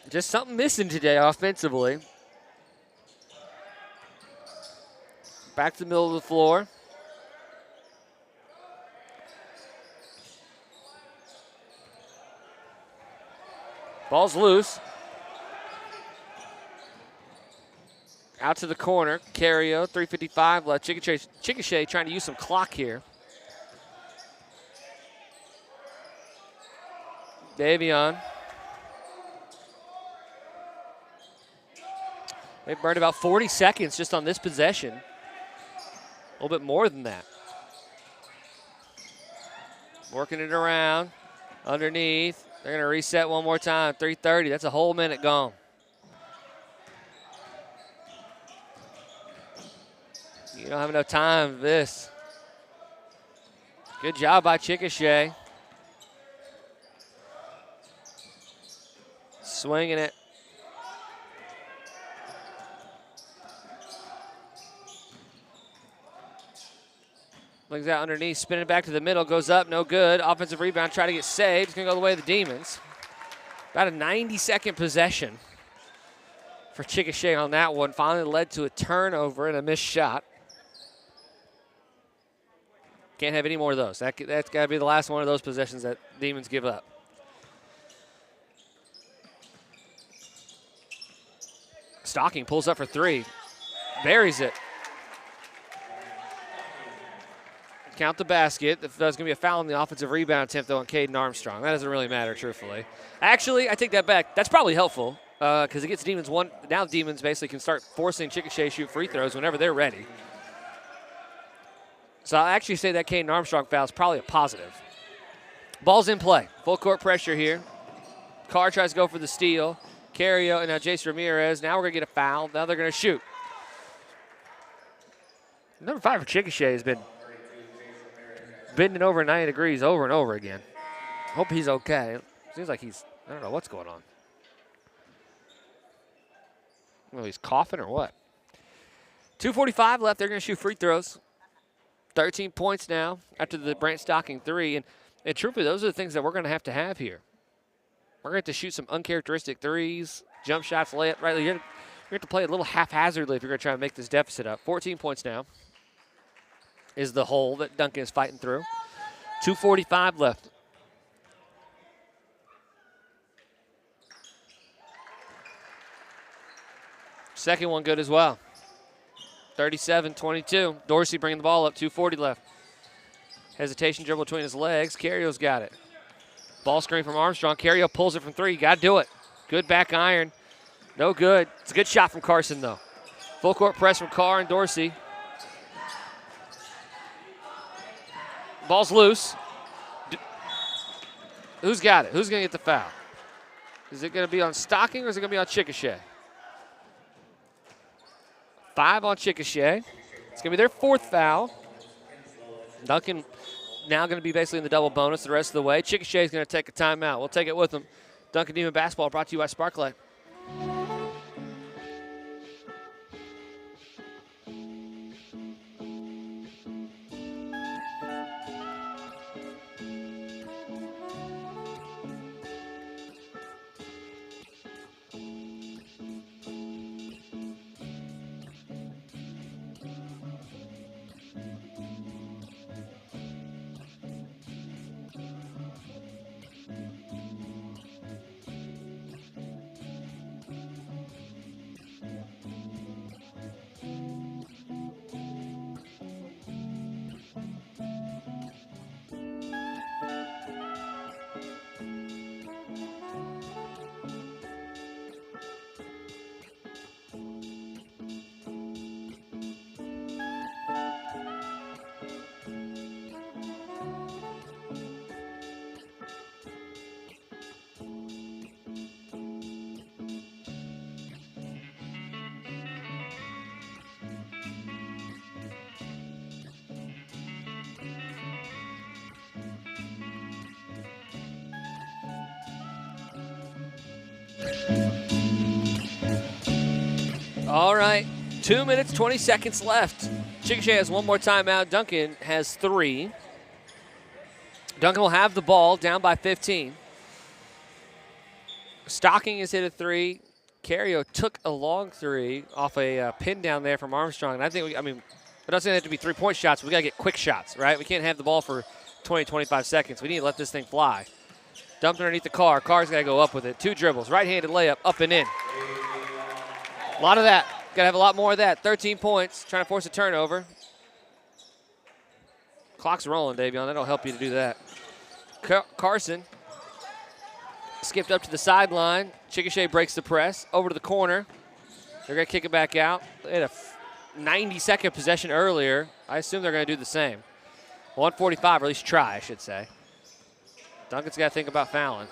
Just something missing today offensively. Back to the middle of the floor. Ball's loose. Out to the corner. Carrio, 3:55 left. Chickasha trying to use some clock here. Davion. They burned about 40 seconds just on this possession. A little bit more than that. Working it around. Underneath. They're going to reset one more time. 3:30. That's a whole minute gone. You don't have enough time for this. Good job by Chickasha. Swinging it. Looks out underneath, spinning back to the middle, goes up, no good. Offensive rebound, try to get saved. It's going to go the way of the Demons. About a 90-second possession for Chickasha on that one. Finally led to a turnover and a missed shot. Can't have any more of those. That's got to be the last one of those possessions that Demons give up. Stocking pulls up for 3. Buries it. Count the basket. There's going to be a foul on the offensive rebound attempt, though, on Caden Armstrong. That doesn't really matter, truthfully. Actually, I take that back. That's probably helpful because it gets Demons one. Now Demons basically can start forcing Chickasha to shoot free throws whenever they're ready. So I'll actually say that Caden Armstrong foul is probably a positive. Ball's in play. Full court pressure here. Carr tries to go for the steal. Carrio and now Jace Ramirez. Now we're going to get a foul. Now they're going to shoot. Number 5 for Chickasha has been bending over 90 degrees over and over again. Hope he's okay. Seems like I don't know what's going on. Well, he's coughing or what? 2:45 left. They're going to shoot free throws. 13 points now after the Brant Stocking 3. And truthfully, those are the things that we're going to have here. We're going to have to shoot some uncharacteristic threes, jump shots, layup. Right, you're going to have to play a little haphazardly if you're going to try to make this deficit up. 14 points now is the hole that Duncan is fighting through. 2:45 left. Second one good as well. 37-22. Dorsey bringing the ball up. 2:40 left. Hesitation dribble between his legs. Carrio's got it. Ball screen from Armstrong. Carrio pulls it from 3. Got to do it. Good back iron. No good. It's a good shot from Carson, though. Full court press from Carr and Dorsey. Ball's loose. Who's got it? Who's going to get the foul? Is it going to be on Stocking or is it going to be on Chickasha? 5 on Chickasha. It's going to be their 4th foul. Duncan now going to be basically in the double bonus the rest of the way. Chickasha is going to take a timeout. We'll take it with them. Duncan Demon Basketball brought to you by Sparklight. All right, 2 minutes, 20 seconds left. Chickasha has one more timeout. Duncan has 3. Duncan will have the ball down by 15. Stocking has hit a 3. Carrio took a long 3 off a pin down there from Armstrong. And I think, it doesn't have to be 3-point shots. We got to get quick shots, right? We can't have the ball for 20, 25 seconds. We need to let this thing fly. Dumped underneath the car. Carr's got to go up with it. 2 dribbles. Right-handed layup, up and in. A lot of that. Got to have a lot more of that. 13 points. Trying to force a turnover. Clock's rolling, Davion. That'll help you to do that. Carson skipped up to the sideline. Chickasha breaks the press. Over to the corner. They're going to kick it back out. They had a 90-second possession earlier. I assume they're going to do the same. 145, or at least try, I should say. Duncan's got to think about fouling.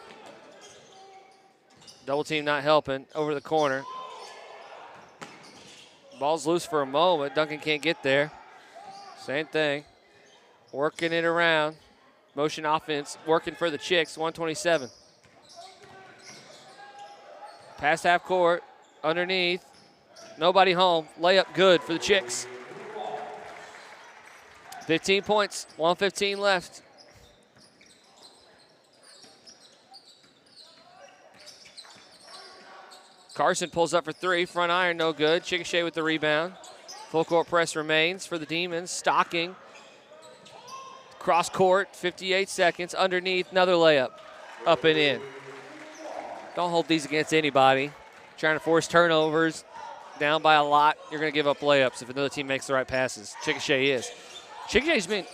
Double team not helping. Over to the corner. Ball's loose for a moment. Duncan can't get there. Same thing. Working it around. Motion offense working for the Chicks. 127. Past half court. Underneath. Nobody home. Layup good for the Chicks. 15 points. 1:15 left. Carson pulls up for 3. Front iron, no good. Chickasha with the rebound. Full court press remains for the Demons. Stocking. Cross court, 58 seconds. Underneath, another layup. Up and in. Don't hold these against anybody. Trying to force turnovers. Down by a lot. You're going to give up layups if another team makes the right passes. Chickasha is. Chickasha's been.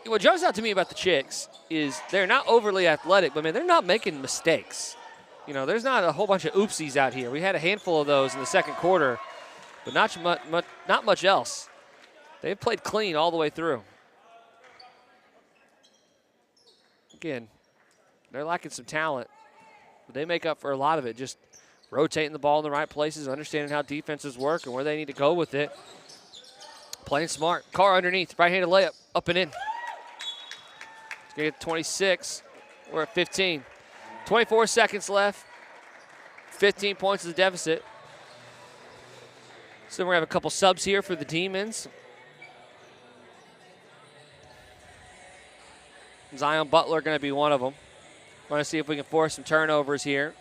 What jumps out to me about the Chicks is they're not overly athletic, but, man, they're not making mistakes. You know, there's not a whole bunch of oopsies out here. We had a handful of those in the second quarter, but not much else. They've played clean all the way through. Again, they're lacking some talent, but they make up for a lot of it. Just rotating the ball in the right places, understanding how defenses work and where they need to go with it. Playing smart. Carr underneath, right-handed layup, up and in. It's going to get 26. We're at 15. 24 seconds left. 15 points is the deficit. So we're going to have a couple subs here for the Demons. Zion Butler going to be one of them. Want to see if we can force some turnovers here.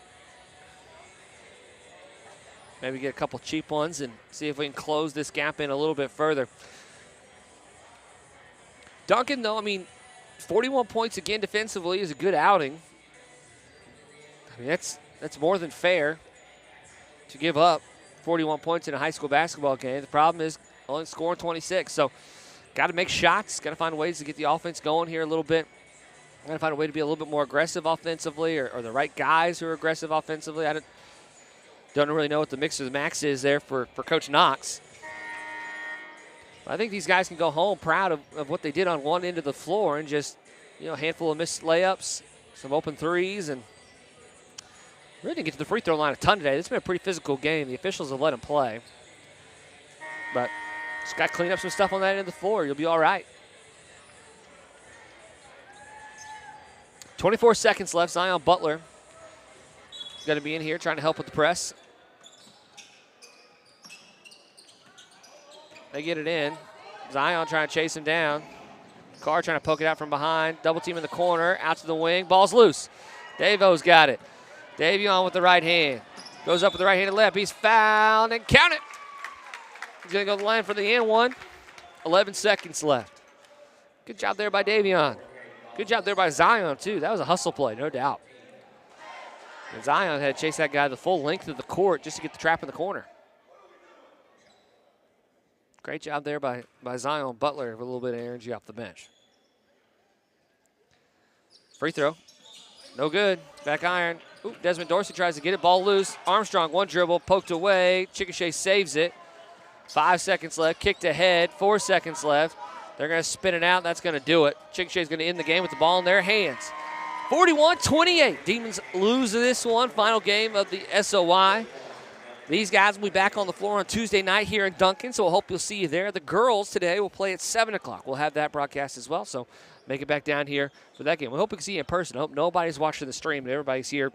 Maybe get a couple cheap ones and see if we can close this gap in a little bit further. Duncan, though, I mean, 41 points again defensively is a good outing. I mean, that's more than fair to give up 41 points in a high school basketball game. The problem is only scoring 26. So got to make shots, got to find ways to get the offense going here a little bit. Got to find a way to be a little bit more aggressive offensively, or the right guys who are aggressive offensively. I don't really know what the mix of the max is there for Coach Knox. I think these guys can go home proud of what they did on one end of the floor, and just, a handful of missed layups, some open threes, and really didn't get to the free throw line a ton today. This has been a pretty physical game. The officials have let them play. But just got to clean up some stuff on that end of the floor. You'll be all right. 24 seconds left. Zion Butler is going to be in here trying to help with the press. They get it in. Zion trying to chase him down. Carr trying to poke it out from behind. Double team in the corner. Out to the wing. Ball's loose. Davo's got it. Davion with the right hand. Goes up with the right-handed left. He's fouled, and count it. He's going to go to the line for the and one. 11 seconds left. Good job there by Davion. Good job there by Zion, too. That was a hustle play, no doubt. And Zion had to chase that guy the full length of the court just to get the trap in the corner. Great job there by Zion Butler with a little bit of energy off the bench. Free throw. No good. Back iron. Ooh, Desmond Dorsey tries to get it. Ball loose. Armstrong, one dribble, poked away. Chickasha saves it. 5 seconds left. Kicked ahead. 4 seconds left. They're going to spin it out. That's going to do it. Chickasha's going to end the game with the ball in their hands. 41-28. Demons lose this one. Final game of the SOI. These guys will be back on the floor on Tuesday night here in Duncan, so I hope you'll see you there. The girls today will play at 7 o'clock. We'll have that broadcast as well, so make it back down here for that game. We hope we can see you in person. I hope nobody's watching the stream, but everybody's here